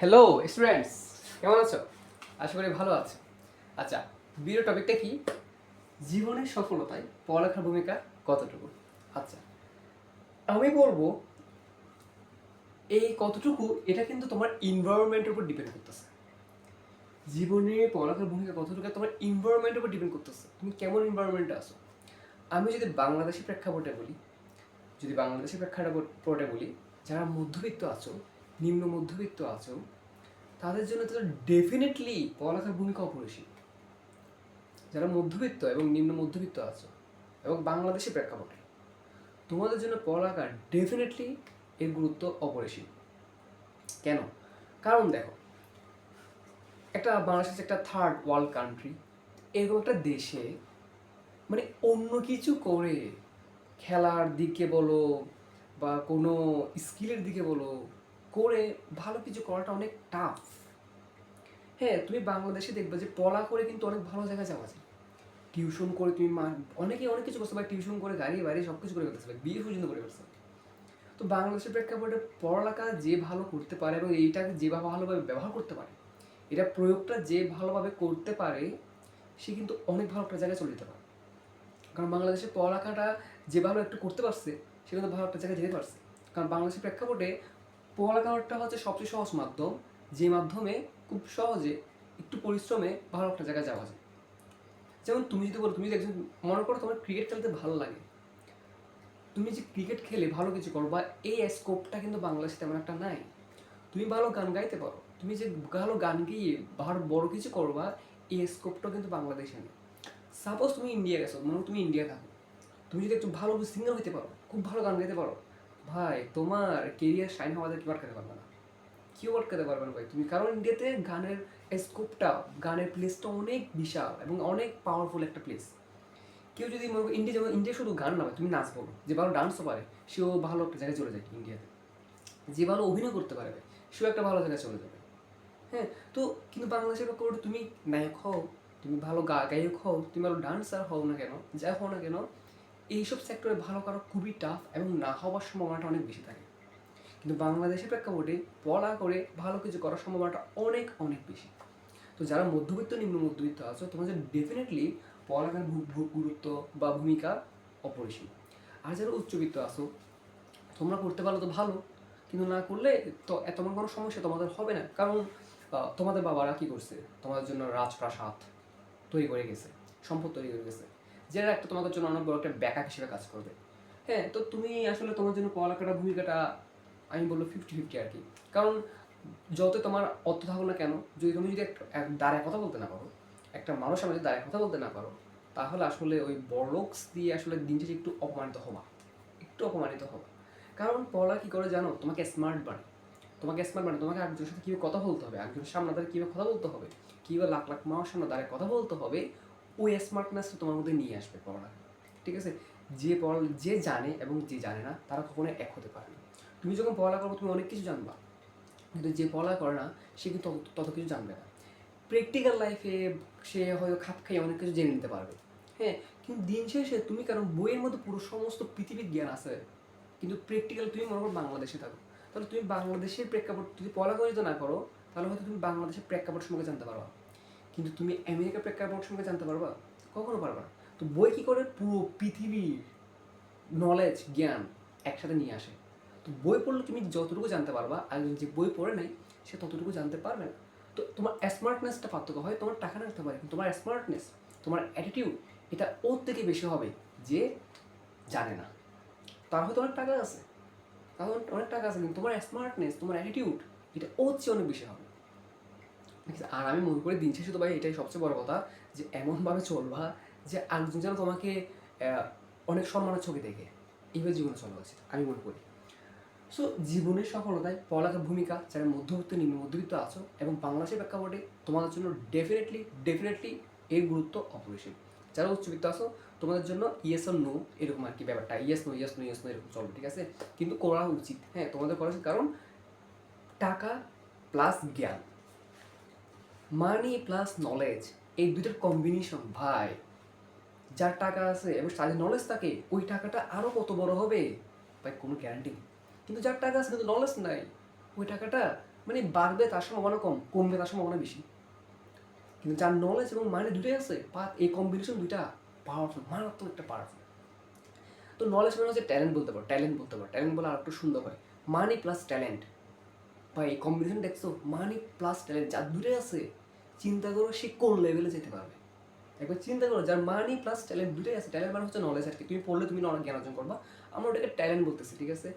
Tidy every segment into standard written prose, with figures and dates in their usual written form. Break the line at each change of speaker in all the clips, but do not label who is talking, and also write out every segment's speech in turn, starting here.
Hello students, কেমন আছো? আশা করি ভালো আছো। আচ্ছা, ভিডিও টপিকটা কি? জীবনের সফলতায় পড়ালেখার ভূমিকা কতটুকু? আচ্ছা, আমি বলবো এই কতটুকু এটা কিন্তু তোমার এনভায়রনমেন্টের উপর ডিপেন্ড করতেছে। জীবনে পড়ালেখার ভূমিকা কতটুকু তোমার এনভায়রনমেন্টের উপর ডিপেন্ড করতেছে, তুমি কেমন এনভায়রনমেন্টে আছো। আমি যদি বাংলাদেশি প্রেক্ষাপটে বলি, যারা মধ্যবিত্ত আছো, নিম্ন মধ্যবিত্ত আছো, তাদের জন্য তো ডেফিনেটলি পড়ালেখার ভূমিকা অপরিসীম। যারা মধ্যবিত্ত এবং নিম্ন মধ্যবিত্ত আছো এবং বাংলাদেশি প্রেক্ষাপটে, তোমাদের জন্য পড়ালেখা ডেফিনেটলি এর গুরুত্ব অপরিসীম। কেন? কারণ দেখো, একটা বাংলাদেশ একটা থার্ড ওয়ার্ল্ড কান্ট্রি, এরকম একটা দেশে মানে অন্য কিছু করে খেলার দিকে বলো বা কোনো স্কিলের দিকে বলো করে ভালো কিছু করাটা অনেক টাফ। হ্যাঁ, তুমি বাংলাদেশে দেখবে যে পড়া করে কিন্তু অনেক ভালো জায়গায় যাওয়া যায়। টিউশন করে তুমি অনেকে অনেক কিছু করতে পারে, টিউশন করে গাড়ি বাড়ি সব কিছু করে ফেলতে পারে, বিয়ে পর্যন্ত করে ফেলতে পারে। তো বাংলাদেশের প্রেক্ষাপটে পড়ালেখা যে ভালো করতে পারে এবং এইটাকে যে ভালোভাবে ব্যবহার করতে পারে, এটা প্রয়োগটা যে ভালোভাবে করতে পারে, সে কিন্তু অনেক ভালো একটা জায়গায় চলে যেতে পারে। কারণ বাংলাদেশের পড়ালেখাটা যে ভালো একটু করতে পারছে, সে কিন্তু ভালো একটা জায়গায় যেতে পারছে। কারণ বাংলাদেশের প্রেক্ষাপটে পড়ালেখাটা হচ্ছে সবচেয়ে সহজ মাধ্যম, যে মাধ্যমে খুব সহজে একটু পরিশ্রমে ভালো একটা জায়গায় যাওয়া যায়। যেমন তুমি যদি বলো, তুমি যদি একজন মনে করো তোমার ক্রিকেট খেলতে ভালো লাগে, তুমি যে ক্রিকেট খেলে ভালো কিছু করো বা এই স্কোপটা কিন্তু বাংলাদেশে তেমন একটা নাই। তুমি ভালো গান গাইতে পারো, তুমি যে ভালো গান গিয়ে ভালো বড় কিছু করবা, এই স্কোপটা কিন্তু বাংলাদেশে নেই। সাপোজ তুমি ইন্ডিয়া গেছো, মনে করো তুমি ইন্ডিয়া থাকো, তুমি যদি একটু ভালো সিঙ্গার হইতে পারো, খুব ভালো গান গাইতে পারো, ভাই তোমার কেরিয়ার শাইন হওয়া কেউ আটকাতে পারবে না। কেউ আটকাতে পারবে না ভাই তুমি, কারণ ইন্ডিয়াতে গানের স্কোপটা, গানের প্লেসটা অনেক বিশাল এবং অনেক পাওয়ারফুল একটা প্লেস। কেউ যদি মনে করো ইন্ডিয়া, যেমন ইন্ডিয়া শুধু গান না, তুমি নাচ বলো, যে ভালো ডান্সও পারে সেও ভালো একটা জায়গায় চলে যায় ইন্ডিয়াতে। যে ভালো অভিনয় করতে পারবে সেও একটা ভালো জায়গায় চলে যাবে। হ্যাঁ, তো কিন্তু বাংলাদেশের প্রেক্ষাপটে তুমি নায়ক হও, তুমি ভালো গায়ক হও, তুমি ভালো ডান্সার হও না কেন, যা হও না কেন, এইসব সেক্টরে ভালো করা খুবই টাফ এবং না হওয়ার সম্ভাবনাটা অনেক বেশি থাকে। কিন্তু বাংলাদেশের প্রেক্ষাপটে পড়া করে ভালো কিছু করার সম্ভাবনাটা অনেক অনেক বেশি। তো যারা মধ্যবিত্ত নিম্ন মধ্যবিত্ত আছো, তোমাদের ডেফিনেটলি পড়ালেখার গুরুত্ব বা ভূমিকা অপরিসীম। আর যারা উচ্চবিত্ত আছো, তোমরা করতে পারো তো ভালো, কিন্তু না করলে তো তেমন কোনো সমস্যা তোমাদের হবে না। কারণ তোমাদের বাবারা কী করছে, তোমাদের জন্য রাজপ্রাসাদ তৈরি করে গেছে, সম্পদ তৈরি করে গেছে, যেটা একটা তোমাদের জন্য অনেক বড় একটা ব্যাকআপ হিসেবে কাজ করবে। হ্যাঁ, তো তুমি আসলে তোমার জন্য পড়ালেখাটার ভূমিকাটা আমি বলবো 50-50 আর কি। কারণ যত তোমার অর্থ থাকুক না কেন, যদি তুমি যদি দাঁড়ায় কথা বলতে না পারো, একটা মানুষ আমি যদি দাঁড়ায় কথা বলতে না পারো, তাহলে আসলে ওই বড়লোকস দিয়ে আসলে দিন শেষে একটু অপমানিত হবা, একটু অপমানিত হবা। কারণ পড়া কী করে জানো, তোমাকে স্মার্ট বানায়, তোমাকে একজনের সাথে কীভাবে কথা বলতে হবে, একজনের সামনে দাঁড়িয়ে কীভাবে কথা বলতে হবে, কীভাবে লাখ লাখ মানুষের সামনে দাঁড়িয়ে কথা বলতে হবে, ওই স্মার্টনেসটা তোমার মধ্যে নিয়ে আসবে পড়া। ঠিক আছে? যে জানে এবং যে জানে না তারা কখনোই এক হতে পারে না। তুমি যখন পড়ালেখা করবো তুমি অনেক কিছু জানবা, কিন্তু যে পড়ালেখা করে না সে কিন্তু তত কিছু জানবে না। প্র্যাকটিক্যাল লাইফে সে হয়তো খাপ খাইয়ে অনেক কিছু জেনে নিতে পারবে। হ্যাঁ, কিন্তু দিন শেষে তুমি, কারণ বইয়ের মধ্যে পুরো সমস্ত পৃথিবীর জ্ঞান আছে, কিন্তু প্র্যাকটিক্যাল তুমি মনে করো বাংলাদেশে থাকো, তাহলে তুমি বাংলাদেশের প্রেক্ষাপট যদি পড়ালেখা যদি না করো, তাহলে হয়তো তুমি বাংলাদেশের প্রেক্ষাপট সম্পর্কে জানতে পারবা, কিন্তু তুমি আমেরিকার প্রেক্ষাপট সম্পর্কে জানতে পারবা? কখনো পারবা না। তো বই কী করে পুরো পৃথিবীর নলেজ, জ্ঞান একসাথে নিয়ে আসে। তো বই পড়লে তুমি যতটুকু জানতে পারবা, আর যে বই পড়ে নাই সে ততটুকু জানতে পারবে না। তো তোমার স্মার্টনেসটা পার্থক্য হয়, তোমার টাকা না থাকতে পারে, কিন্তু তোমার স্মার্টনেস, তোমার অ্যাটিটিউড, এটা ওর থেকে বেশি হবে যে জানে না। তার হয়তো অনেক টাকা আছে, অনেক টাকা আছে, কিন্তু তোমার স্মার্টনেস, তোমার অ্যাটিটিউড, এটা ওর চেয়ে অনেক বেশি হবে। আর আমি মনে করি দিন শেষে তো ভাই এটাই সবচেয়ে বড় কথা, যে এমনভাবে চলবা যে একজন যেন তোমাকে অনেক সম্মানের চোখে দেখে, এইভাবে জীবনে চলা উচিত আমি মনে করি। সো জীবনের সফলতায় পড়ালেখার ভূমিকা, যারা মধ্যবিত্ত নিম্ন মধ্যবিত্ত আছো এবং বাংলাদেশের প্রেক্ষাপটে, তোমাদের জন্য ডেফিনেটলি এর গুরুত্ব অপরিসীম। যারা উচ্চবিত্ত আছো, তোমাদের জন্য ইয়েস আর নো এরকম আর কি ব্যাপারটা, ইয়েস নো এরকম চলবে, ঠিক আছে? কিন্তু করা উচিত, হ্যাঁ তোমাদের করা উচিত, কারণ টাকা প্লাস জ্ঞান, মানি প্লাস নলেজ, এই দুইটার কম্বিনেশন ভাই, যার টাকা আছে এবং তাদের নলেজ থাকে, ওই টাকাটা আরও কত বড় হবে ভাই, কোনো গ্যারান্টি নেই। কিন্তু যার টাকা আছে কিন্তু নলেজ নাই, ওই টাকাটা মানে বাড়বে তার সম্ভাবনা কম, কমবে তার সম্ভাবনা বেশি। কিন্তু যার নলেজ এবং মানি দুটোই আছে, এই কম্বিনেশন দুইটা পাওয়ারফুল, মারাত্মক একটা পাওয়ারফুল। তো নলেজ মানে হচ্ছে ট্যালেন্ট বলতে পারো, ট্যালেন্ট বলে আর একটু সুন্দর হয়, মানি প্লাস ট্যালেন্ট। বা এই কম্বিনেশন দেখছো, মানি প্লাস ট্যালেন্ট, যার দুটোই আছে চিন্তা করো সে কোন লেভেলে যেতে পারবে। একবার চিন্তা করো, যার মানি প্লাস ট্যালেন্ট দুটোই আছে, ট্যালেন্ট মানে হচ্ছে নলেজ আর কি, তুমি পড়লে তুমি অনেক জ্ঞান অর্জন করবা, আমরা ওটাকে ট্যালেন্ট বলতেছি, ঠিক আছে।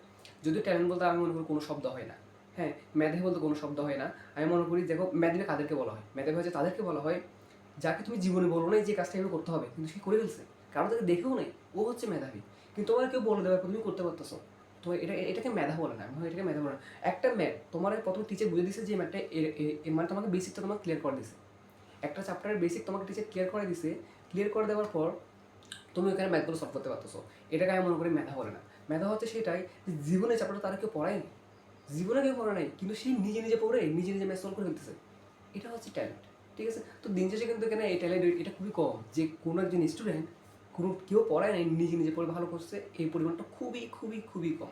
যদিও ট্যালেন্ট বলতে আমি মনে করি কোনো শব্দ হয় না, হ্যাঁ মেধে বলতে কোনো শব্দ হয় না। আমি মনে করি দেখো মেধাবী কাদেরকে বলা হয়, মেধাবী হচ্ছে তাদেরকে বলা হয় যাকে তুমি জীবনে বলো না যে কাজটা এভাবে করতে হবে কিন্তু সে করে ফেলছে, কারণ তাকে দেখেও নেই, ও হচ্ছে মেধাবী। কিন্তু তোমার কেউ বলে দেবে তুমি করতে পারতেছো, তো এটাকে মেধা বলে না, এটাকে মেধা বলে না। একটা ম্যাথ তোমার প্রথম টিচার বুঝে দিচ্ছে যে ম্যাথটা মানে তোমাকে বেসিকটা তোমাকে ক্লিয়ার করে দিছে, একটা চ্যাপ্টারের বেসিক তোমাকে টিচার ক্লিয়ার করে দিছে, ক্লিয়ার করে দেওয়ার পর তুমি ওখানে ম্যাথগুলো সলভ করতে পারতেছো, এটাকে আমি মনে করি মেধা বলে না। মেধা হচ্ছে সেটাই যে জীবনে চ্যাপ্টারটা তারা কেউ পড়ায়নি, জীবনে কেউ পড়ে নাই কিন্তু সে নিজে নিজে পড়ে নিজে নিজে ম্যাথ সলভ করে ফেলতেছে, এটা হচ্ছে ট্যালেন্ট, ঠিক আছে। তো দিন শেষে কিন্তু এখানে এই ট্যালেন্ট এটা খুবই কম, যে কোনো একজন স্টুডেন্ট কোনো কেউ পড়ায় নাই নিজে নিজে পড়ে ভালো করছে, এই পরিমাণটা খুবই খুবই খুবই কম।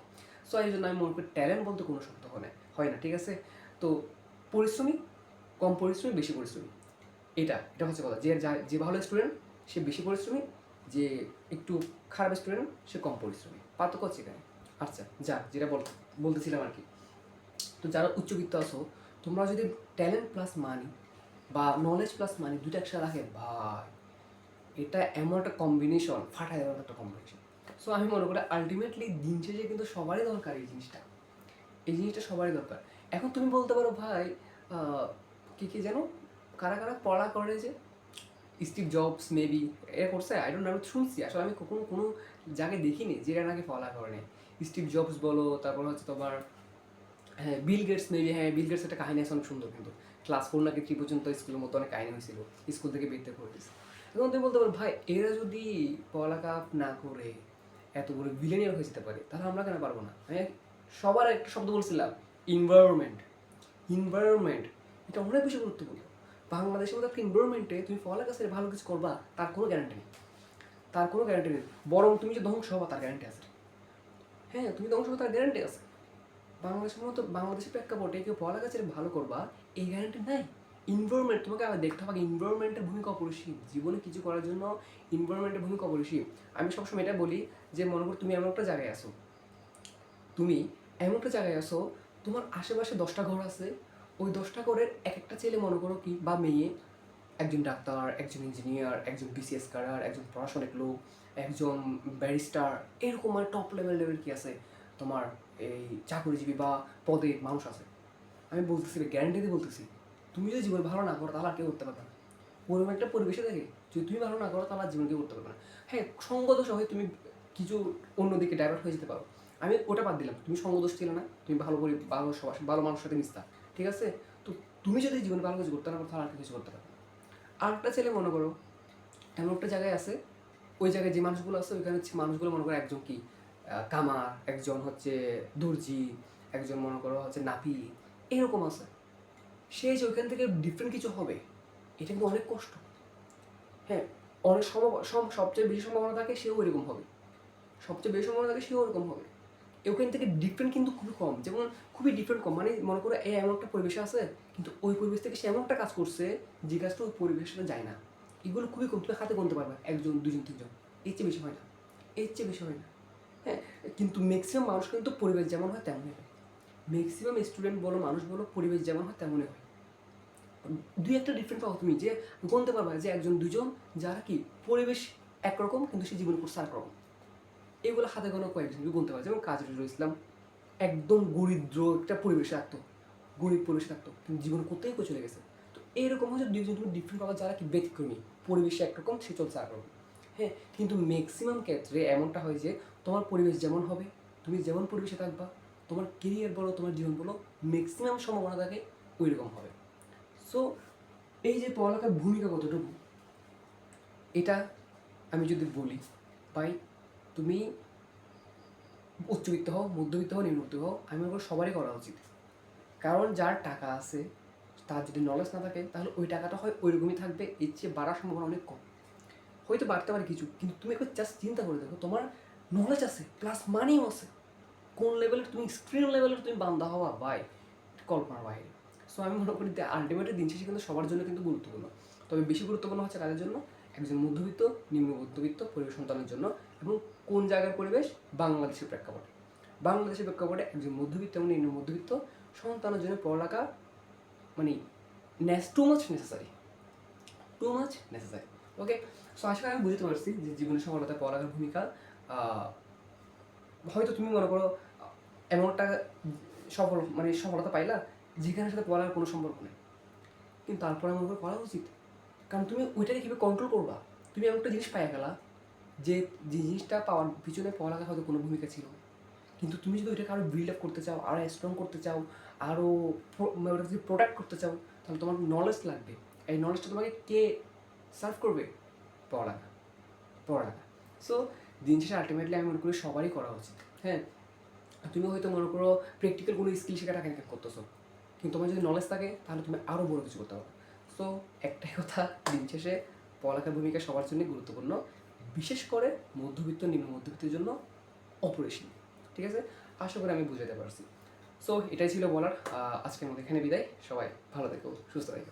সো এই জন্য আমি মনে করি ট্যালেন্ট বলতে কোনো শব্দ হয় না, ঠিক আছে। তো পরিশ্রমী, কম পরিশ্রমী, বেশি পরিশ্রমী, এটা হচ্ছে কথা, যে ভালো স্টুডেন্ট সে বেশি পরিশ্রমী, যে একটু খারাপ স্টুডেন্ট সে কম পরিশ্রমী, পার্থক্য হচ্ছে এখানে। আচ্ছা যেটা বলতেছিলাম আর কি। তো যারা উচ্চবিত্ত আছো তোমরা যদি ট্যালেন্ট প্লাস মানি বা নলেজ প্লাস মানি দুটো একসাথে রাখে ভাই, এটা এমন একটা কম্বিনেশন, ফাটায় দেওয়ার একটা কম্বিনেশন। সো আমি মনে করি আলটিমেটলি দিন শেষে কিন্তু সবারই দরকার এই জিনিসটা সবারই দরকার। এখন তুমি বলতে পারো ভাই কি যেন কারা কারা পড়া করে, যে স্টিভ জবস মেবি এ করছে, আই ডোন্ট নো, আমি শুনছি আসলে, আমি কখনো কোনো জায়গায় দেখিনি যে এরা নাকি পড়া করে নেই। স্টিভ জবস বলো, তারপর হচ্ছে তোমার হ্যাঁ বিল গেটস মেবি, হ্যাঁ বিল গেটস একটা কাহিনী আছে অনেক সুন্দর, কিন্তু ক্লাস 4 নাকি 3 পর্যন্ত স্কুলের মতো অনেক কাহিনী হয়েছিল, স্কুল থেকে বেরতে করে দিচ্ছে। এখন তুমি বলতে পারো ভাই এরা যদি পড়ালেখা না করে এত বড় ভিলেনিয়ার হয়ে যেতে পারে তাহলে আমরা কেন পারবো না। আমি সবার একটা শব্দ বলছিলাম, ইনভায়রনমেন্ট। ইনভায়রনমেন্ট এটা অনেক বেশি গুরুত্বপূর্ণ। বাংলাদেশের মধ্যে একটা ইনভায়রনমেন্টে তুমি পড়ালেখা ছেড়ে ভালো কিছু করবা তার কোনো গ্যারান্টি নেই, তার কোনো গ্যারান্টি নেই, বরং তুমি যে ধ্বংস হবা তার গ্যারান্টি আছে। হ্যাঁ তুমি ধ্বংস হবা তার গ্যারান্টি আছে। বাংলাদেশের প্রেক্ষাপটে কেউ পড়ালেখা ছেড়ে ভালো করবা এই গ্যারান্টি নাই। ইনভায়রনমেন্ট তোমাকে আবার দেখতে হবে, ইনভায়রনমেন্টের ভূমিকা অপরিসীম, জীবনে কিছু করার জন্য ইনভায়রনমেন্টের ভূমিকা অপরিসীম। আমি সবসময় এটা বলি যে মনে করো তুমি এমন একটা জায়গায় আসো, তোমার আশেপাশে 10টা ঘর আছে, ওই 10টা ঘরের এক একটা ছেলে মনে করো কি বা মেয়ে, একজন ডাক্তার, একজন ইঞ্জিনিয়ার, একজন বিসিএস ক্যাডার, একজন পড়াশোনার লোক, একজন ব্যারিস্টার, এরকম মানে টপ লেভেল কি আছে তোমার এই চাকরিজীবী বা পদে মানুষ আছে। আমি বলতেছি গ্যারান্টি দিয়ে বলতেছি, তুমি যদি জীবন ভালো না করো তাহলে আর কেউ করতে পারবে না। ওরকম একটা পরিবেশে দেখে যদি তুমি ভালো না করো তাহলে আর জীবন কেউ করতে পারবে না। হ্যাঁ সঙ্গদোষ হয়ে তুমি কিছু অন্যদিকে ডাইভার্ট হয়ে যেতে পারো, আমি ওটা বাদ দিলাম, তুমি সঙ্গদোষ ছিল না, তুমি ভালো মানুষের সাথে মিশতা, ঠিক আছে। তো তুমি যদি জীবনে ভালো কিছু করতে না পারো তাহলে আর কিছু করতে পারবে না। আর একটা ছেলে মনে করো এমন একটা জায়গায় আছে, ওই জায়গায় যে মানুষগুলো আছে ওইখানে মানুষগুলো মনে করো একজন কি কামার, একজন হচ্ছে দর্জি, একজন মনে করো হচ্ছে নাপি, এরকম আছে। সে যে ওইখান থেকে ডিফারেন্ট কিছু হবে এটা কিন্তু অনেক কষ্ট। হ্যাঁ অনেক সবচেয়ে বেশি সম্ভাবনা থাকে সেও এরকম হবে, সেও এরকম হবে। ওখান থেকে ডিফারেন্ট কিন্তু খুবই কম, যেমন খুবই ডিফারেন্ট কম, মানে মনে করো এমন একটা পরিবেশে আছে কিন্তু ওই পরিবেশ থেকে সে এমন একটা কাজ করছে যে কাজটা ওই পরিবেশটা যায় না। এগুলো খুবই কম, তুমি হাতে গুনতে পারবে 1 জন 2 জন 3 জন, এর চেয়ে বেশি হয় না, হ্যাঁ। কিন্তু ম্যাক্সিমাম মানুষ কিন্তু পরিবেশ যেমন হয় তেমনই হয়, ম্যাক্সিমাম স্টুডেন্ট বলো মানুষ বলো পরিবেশ যেমন হয় তেমনই হয়। 2-একটা ডিফারেন্ট পাও তুমি যে গুনতে পারবে যে 1 জন 2 জন যারা কি পরিবেশ একরকম কিন্তু সে জীবন করছে একরকম, এগুলো হাতে গোনা কয়েকজন গুনতে পারে। যেমন কাজী নজরুল ইসলাম একদম দরিদ্র একটা পরিবেশে থাকতো, গরিব পরিবেশে থাকতো কিন্তু জীবন করতেই চলে গেছে। তো এইরকম হচ্ছে 2 জন তুমি ডিফারেন্ট পাওয়া যারা কি ব্যতিক্রমী, পরিবেশে একরকম সে চলছে একরকম। হ্যাঁ কিন্তু ম্যাক্সিমাম ক্ষেত্রে এমনটা হয় যে তোমার পরিবেশ যেমন হবে, তুমি যেমন পরিবেশে থাকবা, তোমার কেরিয়ার বলো তোমার জীবন বলো ম্যাক্সিমাম সম্ভাবনা থাকে ওই রকম হবে। সো এই যে পড়ালেখার ভূমিকা কতটুকু এটা আমি যদি বলি ভাই, তুমি উচ্চবিত্ত হও, মধ্যবিত্ত হও, নিম্নবিত্ত হও, আমি মনে করি সবারই করা উচিত। কারণ যার টাকা আছে তার যদি নলেজ না থাকে তাহলে ওই টাকাটা হয় ওইরকমই থাকবে, এর চেয়ে বাড়ার সম্ভাবনা অনেক কম। হয়তো বাড়তে পারে কিছু, কিন্তু তুমি একবার জাস্ট চিন্তা করে দেখো তোমার নলেজ আছে প্লাস মানিও আছে, কোন লেভেলের তুমি স্ক্রিন লেভেলের তুমি বান্দা হওয়া ভাই কল্পনার বাইরে। সো আমি মনে করি যে আলটিমেটলি দিন শেষে কিন্তু সবার জন্য কিন্তু গুরুত্বপূর্ণ, তবে বেশি গুরুত্বপূর্ণ হচ্ছে কাদের জন্য, একজন মধ্যবিত্ত, নিম্ন মধ্যবিত্ত পরিবার সন্তানের জন্য। এবং কোন জায়গার পরিবেশ, বাংলাদেশের প্রেক্ষাপটে, বাংলাদেশের প্রেক্ষাপটে একজন মধ্যবিত্ত এবং নিম্ন মধ্যবিত্ত সন্তানের জন্য পড়ালেখা মানে too much necessary, too much necessary. Okay, so আশা করি আমি বুঝতে পারছি যে জীবনের সফলতায় পড়ালেখার ভূমিকা। হয়তো তুমি মনে করো এমন একটা সফলতা পাইলা যেখানে সাথে পড়ার কোনো সম্পর্ক নেই, কিন্তু তারপরে মনে করে পড়া উচিত, কারণ তুমি ওইটাকে কীভাবে কন্ট্রোল করবা। তুমি এমন একটা জিনিস পাইয়া গেলা যে জিনিসটা পাওয়ার পিছনে পড়ালেখা হয়তো কোনো ভূমিকা ছিল না, কিন্তু তুমি যদি ওইটাকে আরও বিল্ড আপ করতে চাও, আরও স্ট্রং করতে চাও, আরও ওটা যদি প্রোটেক্ট করতে চাও, তাহলে তোমার নলেজ লাগবে। এই নলেজটা তোমাকে কে সার্ভ করবে? পড়ালেখা, পড়ালেখা। সো দিন শেষে আলটিমেটলি আমি মনে করি সবারই করা উচিত। হ্যাঁ, তুমি হয়তো মনে করো প্র্যাকটিক্যাল কোনো স্কিল শেখা টাকা ইনকাম করতেছো, কিন্তু তোমার যদি নলেজ থাকে তাহলে তুমি আরও বড় কিছু করতে পারো। সো একটাই কথা, দিন শেষে পড়ালেখার ভূমিকা সবার জন্যই গুরুত্বপূর্ণ, বিশেষ করে মধ্যবিত্ত নিম্ন মধ্যবিত্তের জন্য অপরিসীম। ঠিক আছে, আশা করি আমি বুঝাতে পারছি। সো এটাই ছিল বলার। আজকের মধ্যে এখানে বিদায়। সবাই ভালো থেকো, সুস্থ থেকো।